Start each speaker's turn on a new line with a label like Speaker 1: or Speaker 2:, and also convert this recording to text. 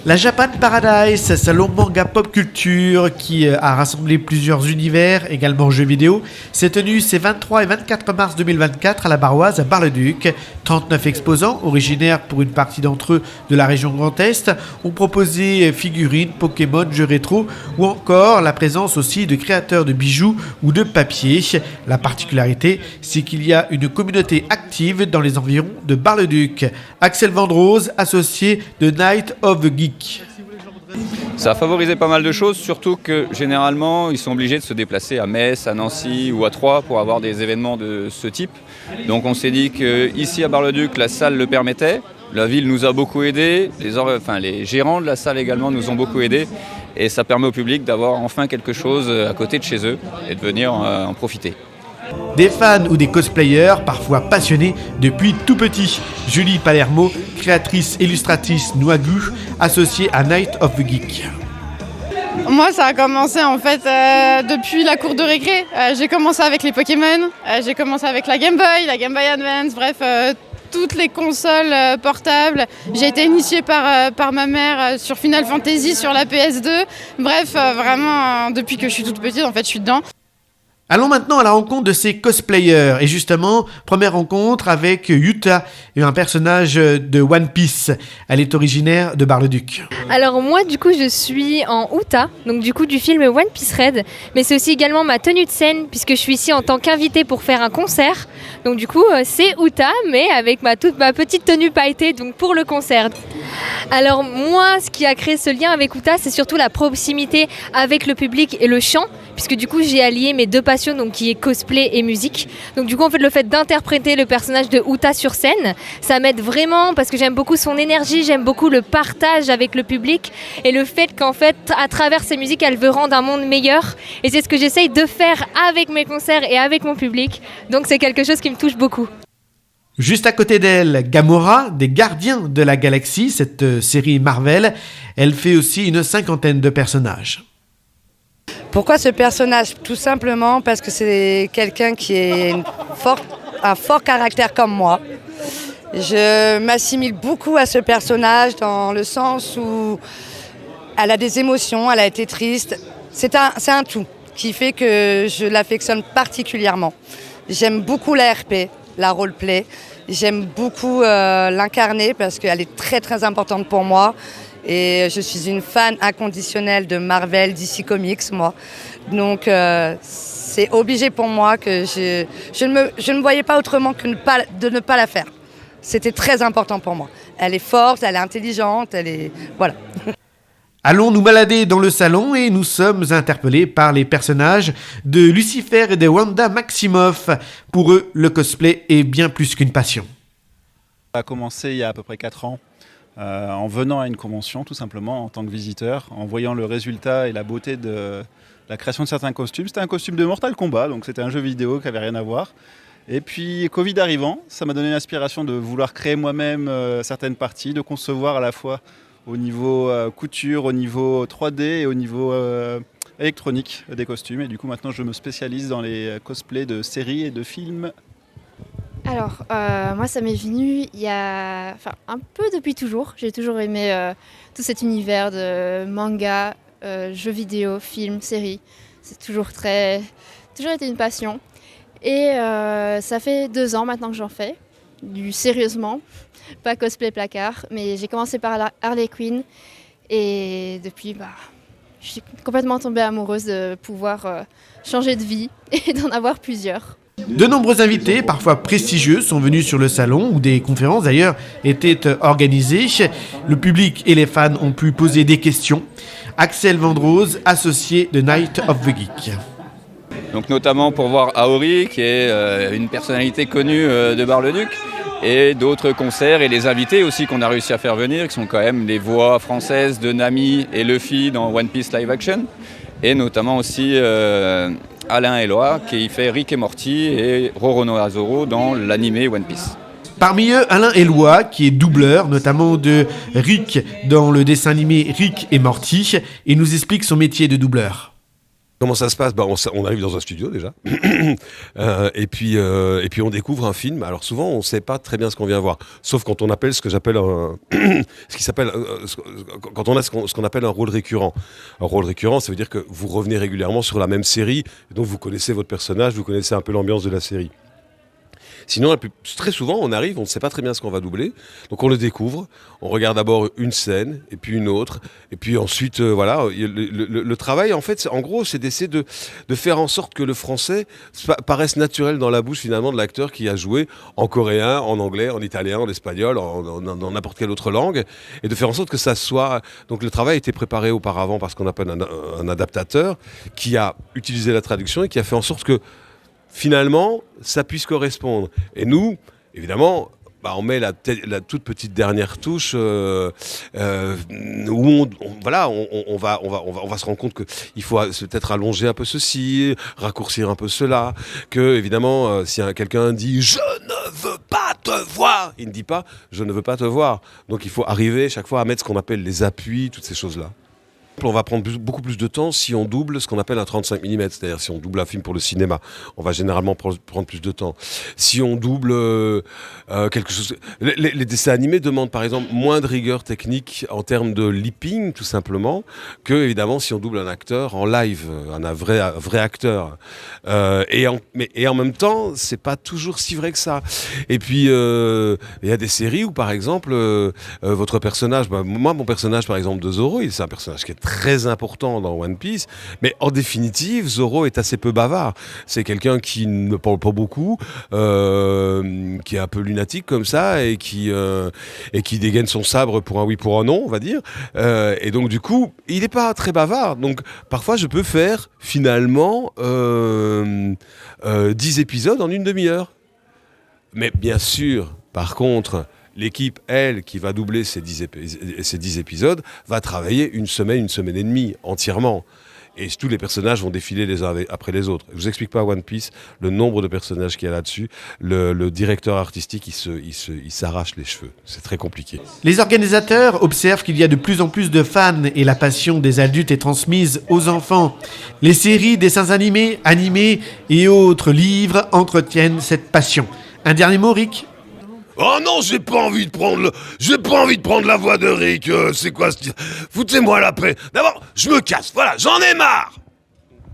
Speaker 1: La Japan Paradise, salon manga pop culture qui a rassemblé plusieurs univers, également jeux vidéo, s'est tenu ces 23 et 24 mars 2024 à la Barroise à Bar-le-Duc. 39 exposants, originaires pour une partie d'entre eux de la région Grand Est, ont proposé figurines, Pokémon, jeux rétro ou encore la présence aussi de créateurs de bijoux ou de papier. La particularité, c'est qu'il y a une communauté active dans les environs de Bar-le-Duc. Axel Vendrose, associé de Night of the Geek.
Speaker 2: Ça a favorisé pas mal de choses, surtout que généralement ils sont obligés de se déplacer à Metz, à Nancy ou à Troyes pour avoir des événements de ce type. Donc on s'est dit qu'ici à Bar-le-Duc, la salle le permettait. La ville nous a beaucoup aidés, les gérants de la salle également nous ont beaucoup aidés. Et ça permet au public d'avoir enfin quelque chose à côté de chez eux et de venir en profiter.
Speaker 1: Des fans ou des cosplayers, parfois passionnés depuis tout petit. Julie Palermo, créatrice illustratrice Nouagu, associée à Night of the Geek.
Speaker 3: Moi, ça a commencé en fait depuis la cour de récré. J'ai commencé avec les Pokémon, j'ai commencé avec la Game Boy Advance, bref, toutes les consoles portables. J'ai été initiée par ma mère sur Final Fantasy, sur la PS2. Bref, vraiment, depuis que je suis toute petite, en fait, je suis dedans.
Speaker 1: Allons maintenant à la rencontre de ces cosplayers. Et justement, première rencontre avec Yuta, un personnage de One Piece. Elle est originaire de Bar-le-Duc.
Speaker 4: Alors moi, du coup, je suis en Uta, donc du coup du film One Piece Red. Mais c'est aussi également ma tenue de scène, puisque je suis ici en tant qu'invitée pour faire un concert. Donc du coup, c'est Uta, mais avec ma petite tenue pailletée, donc pour le concert. Alors moi, ce qui a créé ce lien avec Uta, c'est surtout la proximité avec le public et le chant, puisque du coup j'ai allié mes deux passions, donc qui est cosplay et musique. Donc du coup en fait le fait d'interpréter le personnage de Uta sur scène, ça m'aide vraiment parce que j'aime beaucoup son énergie, j'aime beaucoup le partage avec le public et le fait qu'en fait à travers ses musiques elle veut rendre un monde meilleur, et c'est ce que j'essaye de faire avec mes concerts et avec mon public, donc c'est quelque chose qui me touche beaucoup.
Speaker 1: Juste à côté d'elle, Gamora, des Gardiens de la Galaxie, cette série Marvel. Elle fait aussi une 50aine de personnages.
Speaker 5: Pourquoi ce personnage ? Tout simplement parce que c'est quelqu'un qui est un fort caractère comme moi. Je m'assimile beaucoup à ce personnage dans le sens où elle a des émotions, elle a été triste. C'est un tout qui fait que je l'affectionne particulièrement. J'aime beaucoup la RP, la roleplay. J'aime beaucoup l'incarner parce qu'elle est très très importante pour moi. Et je suis une fan inconditionnelle de Marvel, DC Comics, moi. Donc c'est obligé pour moi que je ne voyais pas autrement que de ne pas la faire. C'était très important pour moi. Elle est forte, elle est intelligente, voilà.
Speaker 1: Allons nous balader dans le salon et nous sommes interpellés par les personnages de Lucifer et de Wanda Maximoff. Pour eux, le cosplay est bien plus qu'une passion.
Speaker 6: Ça a commencé il y a à peu près 4 ans, en venant à une convention tout simplement en tant que visiteur, en voyant le résultat et la beauté de la création de certains costumes. C'était un costume de Mortal Kombat, donc c'était un jeu vidéo qui n'avait rien à voir. Et puis Covid arrivant, ça m'a donné l'inspiration de vouloir créer moi-même certaines parties, de concevoir à la fois au niveau couture, au niveau 3D et au niveau électronique des costumes. Et du coup maintenant je me spécialise dans les cosplays de séries et de films.
Speaker 7: Alors, moi ça m'est venu un peu depuis toujours. J'ai toujours aimé tout cet univers de manga, jeux vidéo, films, séries. C'est toujours été une passion. Et ça fait 2 ans maintenant que j'en fais, sérieusement, pas cosplay placard. Mais j'ai commencé par Harley Quinn et depuis, je suis complètement tombée amoureuse de pouvoir changer de vie et d'en avoir plusieurs.
Speaker 1: De nombreux invités, parfois prestigieux, sont venus sur le salon où des conférences d'ailleurs étaient organisées. Le public et les fans ont pu poser des questions. Axel Vendrose, associé de Night of the Geek.
Speaker 2: Donc notamment pour voir Aori, qui est une personnalité connue de Bar-le-Duc, et d'autres concerts et les invités aussi qu'on a réussi à faire venir, qui sont quand même les voix françaises de Nami et Luffy dans One Piece Live Action, et notamment aussi Alain Eloi qui fait Rick et Morty et Roronoa Zoro dans l'animé One Piece.
Speaker 1: Parmi eux, Alain Eloi, qui est doubleur, notamment de Rick dans le dessin animé Rick et Morty, et nous explique son métier de doubleur.
Speaker 8: Comment ça se passe ? On arrive dans un studio déjà, et puis on découvre un film. Alors souvent, on ne sait pas très bien ce qu'on vient voir, sauf quand on appelle quand on a ce qu'on appelle un rôle récurrent. Un rôle récurrent, ça veut dire que vous revenez régulièrement sur la même série, et donc vous connaissez votre personnage, vous connaissez un peu l'ambiance de la série. Sinon, très souvent, on arrive, on ne sait pas très bien ce qu'on va doubler, donc on le découvre, on regarde d'abord une scène, et puis une autre, et puis ensuite, voilà, le travail, en fait, en gros, c'est d'essayer de faire en sorte que le français paraisse naturel dans la bouche, finalement, de l'acteur qui a joué en coréen, en anglais, en italien, en espagnol, dans n'importe quelle autre langue, et de faire en sorte que ça soit... Donc le travail a été préparé auparavant par ce qu'on appelle un adaptateur, qui a utilisé la traduction et qui a fait en sorte que finalement, ça puisse correspondre. Et nous, évidemment, on met la toute petite dernière touche où on va se rendre compte qu'il faut peut-être allonger un peu ceci, raccourcir un peu cela, que évidemment, si quelqu'un dit « je ne veux pas te voir », il ne dit pas « je ne veux pas te voir ». Donc il faut arriver chaque fois à mettre ce qu'on appelle les appuis, toutes ces choses-là. On va prendre beaucoup plus de temps si on double ce qu'on appelle un 35 mm, c'est-à-dire si on double un film pour le cinéma. On va généralement prendre plus de temps. Si on double quelque chose... Les dessins animés demandent par exemple moins de rigueur technique en termes de lipping, tout simplement, que évidemment si on double un acteur en live, un vrai acteur. Et en même temps, c'est pas toujours si vrai que ça. Et puis, il y a des séries où par exemple, votre personnage... moi, mon personnage par exemple de Zoro, c'est un personnage qui est très important dans One Piece, mais en définitive, Zoro est assez peu bavard. C'est quelqu'un qui ne parle pas beaucoup, qui est un peu lunatique comme ça, et qui dégaine son sabre pour un oui, pour un non, on va dire. Et donc du coup, il n'est pas très bavard. Donc parfois, je peux faire finalement 10 épisodes en une demi-heure. Mais bien sûr, par contre... L'équipe, elle, qui va doubler ces 10 épisodes, va travailler une semaine et demie entièrement. Et tous les personnages vont défiler les uns après les autres. Je ne vous explique pas One Piece, le nombre de personnages qu'il y a là-dessus. Le directeur artistique, il s'arrache les cheveux. C'est très compliqué.
Speaker 1: Les organisateurs observent qu'il y a de plus en plus de fans et la passion des adultes est transmise aux enfants. Les séries, dessins animés et autres livres entretiennent cette passion. Un dernier mot, Rick ?
Speaker 8: Oh non, j'ai pas envie de prendre la voix de Rick. C'est quoi ce... Foutez-moi la paix. D'abord, je me casse. Voilà, j'en ai marre.